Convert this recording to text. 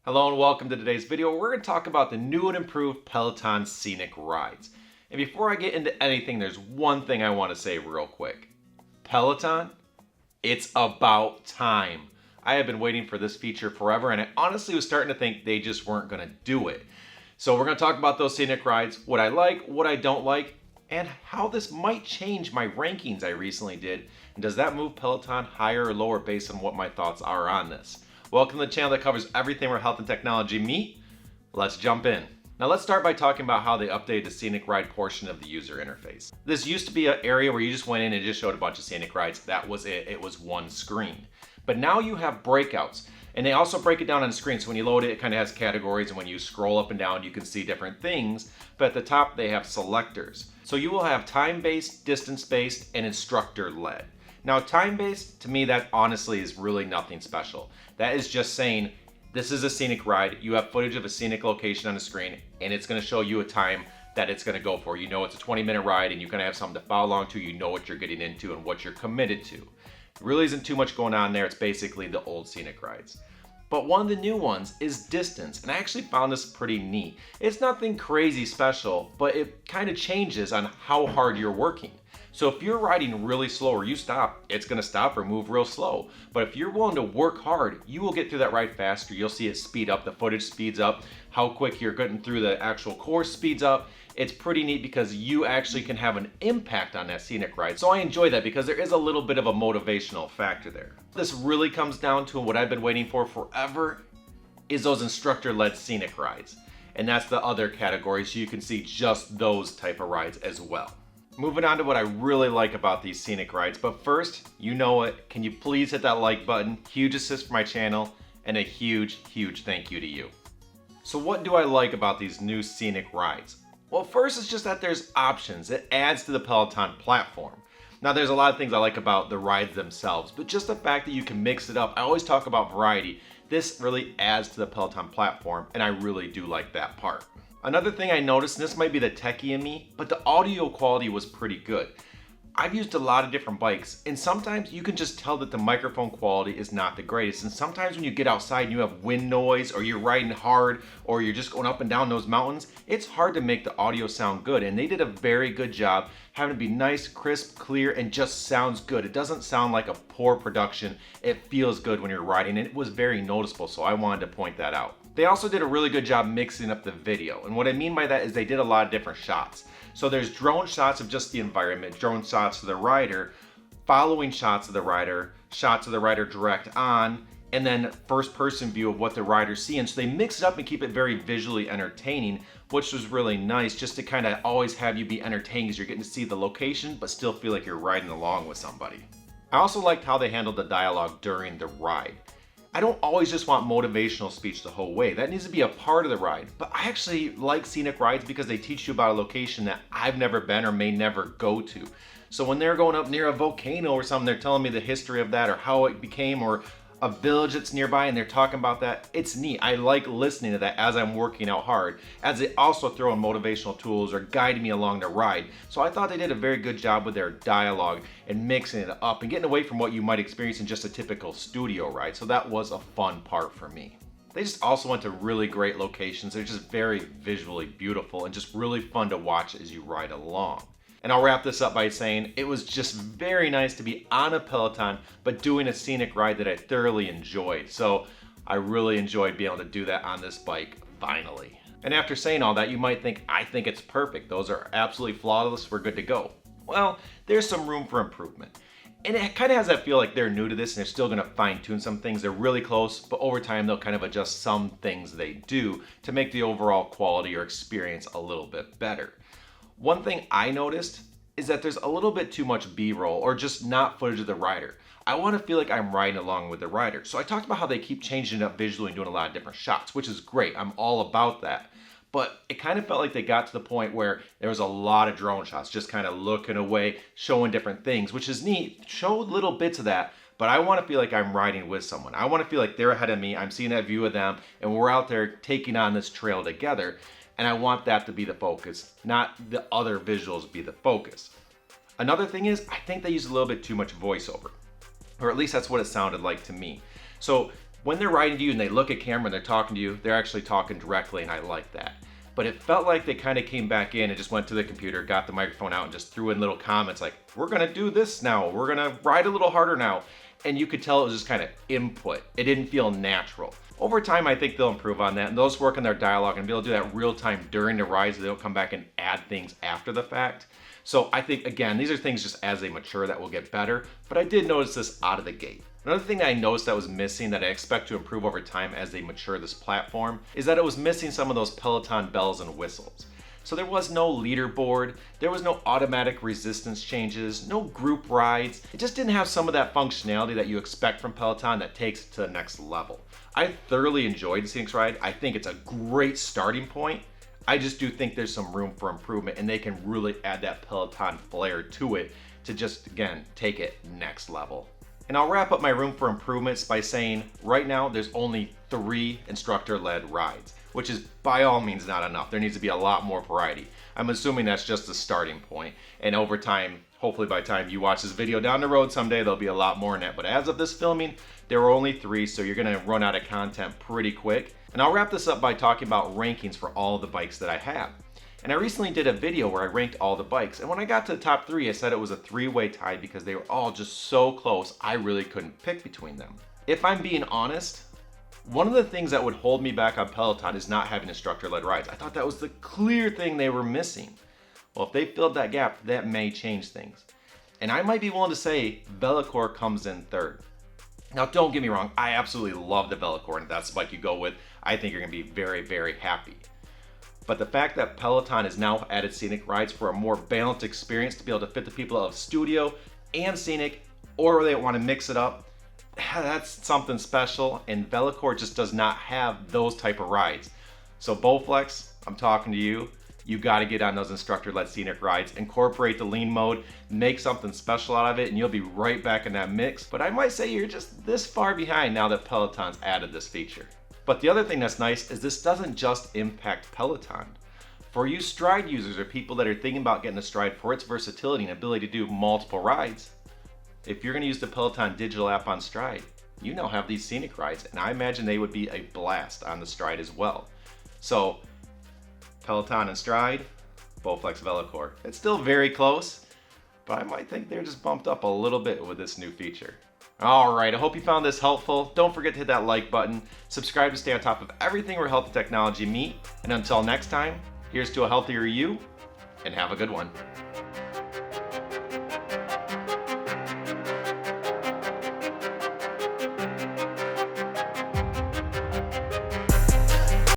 Hello and welcome to today's video. We're going to talk about the new and improved Peloton Scenic rides. And before I get into anything, there's one thing I want to say real quick. Peloton, it's about time. I have been waiting for this feature forever, and I honestly was starting to think they just weren't going to do it. So we're going to talk about those scenic rides, what I like, what I don't like, and how this might change my rankings I recently did. And does that move Peloton higher or lower based on what my thoughts are on this? Welcome to the channel that covers everything where health and technology meet. Let's jump in. Now let's start by talking about how they updated the scenic ride portion of the user interface. This used to be an area where you just went in and just showed a bunch of scenic rides. That was it. It was one screen. But now you have breakouts, and they also break it down on the screen. So when you load it, it kind of has categories, and when you scroll up and down, you can see different things. But at the top, they have selectors. So you will have time-based, distance-based, and instructor-led. Now, time-based, to me, that honestly is really nothing special. That is just saying, this is a scenic ride, you have footage of a scenic location on the screen, and it's gonna show you a time that it's gonna go for. You know it's a 20-minute ride, and you're gonna have something to follow along to, you know what you're getting into and what you're committed to. There really isn't too much going on there, it's basically the old scenic rides. But one of the new ones is distance, and I actually found this pretty neat. It's nothing crazy special, but it kind of changes on how hard you're working. So if you're riding really slow or you stop, it's gonna stop or move real slow. But if you're willing to work hard, you will get through that ride faster. You'll see it speed up, the footage speeds up, how quick you're getting through the actual course speeds up. It's pretty neat because you actually can have an impact on that scenic ride. So I enjoy that because there is a little bit of a motivational factor there. This really comes down to what I've been waiting for forever is those instructor-led scenic rides. And that's the other category, so you can see just those type of rides as well. Moving on to what I really like about these scenic rides, but first, you know it, can you please hit that like button? Huge assist for my channel, and a huge, huge thank you to you. So what do I like about these new scenic rides? Well, first it's just that there's options. It adds to the Peloton platform. Now there's a lot of things I like about the rides themselves, but just the fact that you can mix it up. I always talk about variety. This really adds to the Peloton platform, and I really do like that part. Another thing I noticed, and this might be the techie in me, but the audio quality was pretty good. I've used a lot of different bikes, and sometimes you can just tell that the microphone quality is not the greatest. And sometimes when you get outside and you have wind noise, or you're riding hard, or you're just going up and down those mountains, it's hard to make the audio sound good. And they did a very good job having it be nice, crisp, clear, and just sounds good. It doesn't sound like a poor production. It feels good when you're riding, and it was very noticeable, so I wanted to point that out. They also did a really good job mixing up the video. And what I mean by that is they did a lot of different shots. So there's drone shots of just the environment, drone shots of the rider, following shots of the rider direct on, and then first person view of what the rider's seeing. So they mix it up and keep it very visually entertaining, which was really nice just to kind of always have you be entertained as you're getting to see the location, but still feel like you're riding along with somebody. I also liked how they handled the dialogue during the ride. I don't always just want motivational speech the whole way. That needs to be a part of the ride. But I actually like scenic rides because they teach you about a location that I've never been or may never go to. So when they're going up near a volcano or something, they're telling me the history of that or how it became, or a village that's nearby and they're talking about that. It's neat. I like listening to that as I'm working out hard, as they also throw in motivational tools or guide me along the ride. So I thought they did a very good job with their dialogue and mixing it up and getting away from what you might experience in just a typical studio ride. So that was a fun part for me. They just also went to really great locations. They're just very visually beautiful and just really fun to watch as you ride along. And I'll wrap this up by saying it was just very nice to be on a Peloton, but doing a scenic ride that I thoroughly enjoyed. So I really enjoyed being able to do that on this bike, finally. And after saying all that, you might think, I think it's perfect. Those are absolutely flawless. We're good to go. Well, there's some room for improvement. And it kind of has that feel like they're new to this and they're still going to fine tune some things. They're really close, but over time, they'll kind of adjust some things they do to make the overall quality or experience a little bit better. One thing I noticed is that there's a little bit too much B-roll or just not footage of the rider. I want to feel like I'm riding along with the rider. So I talked about how they keep changing it up visually and doing a lot of different shots, which is great. I'm all about that. But it kind of felt like they got to the point where there was a lot of drone shots, just kind of looking away, showing different things, which is neat. Showed little bits of that, but I want to feel like I'm riding with someone. I want to feel like they're ahead of me. I'm seeing that view of them, and we're out there taking on this trail together. And I want that to be the focus, not the other visuals be the focus. Another thing is, I think they use a little bit too much voiceover, or at least that's what it sounded like to me. So When they're riding to you and they look at camera and they're talking to you, they're actually talking directly, and I like that. But it felt like they kind of came back in and just went to the computer, got the microphone out, and just threw in little comments like, we're gonna do this now, we're gonna ride a little harder now. And you could tell it was just kind of input. It didn't feel natural. Over time, I think they'll improve on that, and they'll just work on their dialogue and be able to do that real time during the ride, so they don't come back and add things after the fact. So I think, again, these are things just as they mature that will get better, but I did notice this out of the gate. Another thing that I noticed that was missing that I expect to improve over time as they mature this platform is that it was missing some of those Peloton bells and whistles. So there was no leaderboard, there was no automatic resistance changes, no group rides. It just didn't have some of that functionality that you expect from Peloton that takes it to the next level. I thoroughly enjoyed the Scenic Ride. I think it's a great starting point. I just do think there's some room for improvement, and they can really add that Peloton flair to it to just, again, take it next level. And I'll wrap up my room for improvements by saying right now there's only 3 instructor-led rides, which is by all means not enough. There needs to be a lot more variety. I'm assuming that's just the starting point, and over time, hopefully by the time you watch this video down the road someday, there'll be a lot more in it. But as of this filming, there were only 3, so you're gonna run out of content pretty quick. And I'll wrap this up by talking about rankings for all the bikes that I have. And I recently did a video where I ranked all the bikes, and when I got to the top 3, I said it was a 3-way tie because they were all just so close, I really couldn't pick between them. If I'm being honest, one of the things that would hold me back on Peloton is not having instructor-led rides. I thought that was the clear thing they were missing. Well, if they filled that gap, that may change things. And I might be willing to say Velocore comes in 3rd. Now, don't get me wrong, I absolutely love the Velocore, and if that's the bike you go with, I think you're gonna be very, very happy. But the fact that Peloton has now added Scenic rides for a more balanced experience to be able to fit the people of Studio and Scenic, or they want to mix it up, that's something special, and Velocore just does not have those type of rides. So Bowflex, I'm talking to you. You got to get on those instructor-led Scenic rides, incorporate the lean mode, make something special out of it, and you'll be right back in that mix. But I might say you're just this far behind now that Peloton's added this feature. But the other thing that's nice is this doesn't just impact Peloton. For you STRYDE users or people that are thinking about getting a STRYDE for its versatility and ability to do multiple rides, if you're going to use the Peloton digital app on STRYDE, you now have these Scenic rides, and I imagine they would be a blast on the STRYDE as well. So Peloton and STRYDE, Bowflex Velocore. It's still very close, but I might think they're just bumped up a little bit with this new feature. Alright, I hope you found this helpful. Don't forget to hit that like button, subscribe to stay on top of everything where health and technology meet, and until next time, here's to a healthier you, and have a good one.